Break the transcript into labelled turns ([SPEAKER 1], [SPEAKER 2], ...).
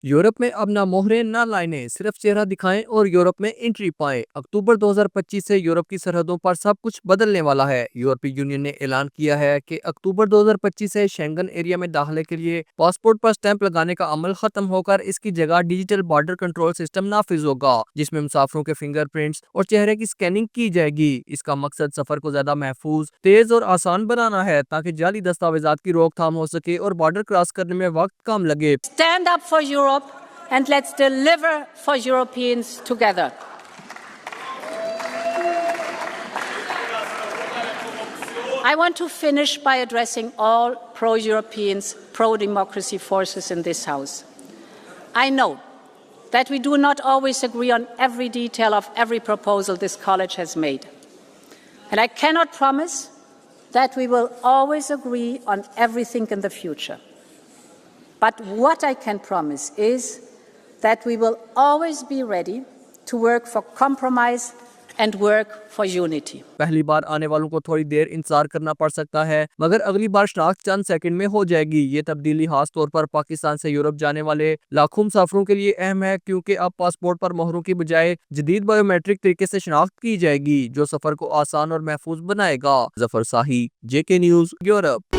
[SPEAKER 1] Europe में अब ना मोहरें ना लाइनें, सिर्फ चेहरा दिखाएं और यूरोप में एंट्री पाएं। अक्टूबर 2025 से यूरोप की सरहदों पर सब कुछ बदलने वाला है। यूरोपीय यूनियन ने ऐलान किया है कि अक्टूबर 2025 से शेंगन एरिया में दाखिले के लिए पासपोर्ट पर स्टैंप लगाने का अमल खत्म होकर इसकी जगह डिजिटल बॉर्डर कंट्रोल सिस्टम नाफिज होगा, जिसमें मुसाफिरों के फिंगरप्रिंट्स और चेहरे की स्कैनिंग की जाएगी। इसका मकसद सफर को ज्यादा महफूज, तेज और आसान बनाना है, ताकि जाली दस्तावेजात की रोकथाम हो सके और बॉर्डर क्रॉस करने में वक्त कम लगे।
[SPEAKER 2] Stand up for Europe and let's deliver for Europeans together. I want to finish by addressing all pro-Europeans, pro-democracy forces in this House. I know that we do not always agree on every detail of every proposal this college has made. And I cannot promise that we will always agree on everything in the future. But what I can promise is that we will always be ready to work for compromise and work for unity.
[SPEAKER 1] पहली बार आने वालों को थोड़ी देर इंतजार करना पड़ सकता है, मगर अगली बार शनाख्त चंद सेकंड में हो जाएगी। ये तब्दीली खास तौर पर पाकिस्तान से यूरोप जाने वाले लाखों मुसाफिरों के लिए अहम है, क्योंकि अब पासपोर्ट पर मोहरों की बजाय जदीद बायोमेट्रिक तरीके से शनाख्त की जाएगी, जो सफर को आसान और महफूज बनाएगा। जफर शाही, JK न्यूज़, यूरोप।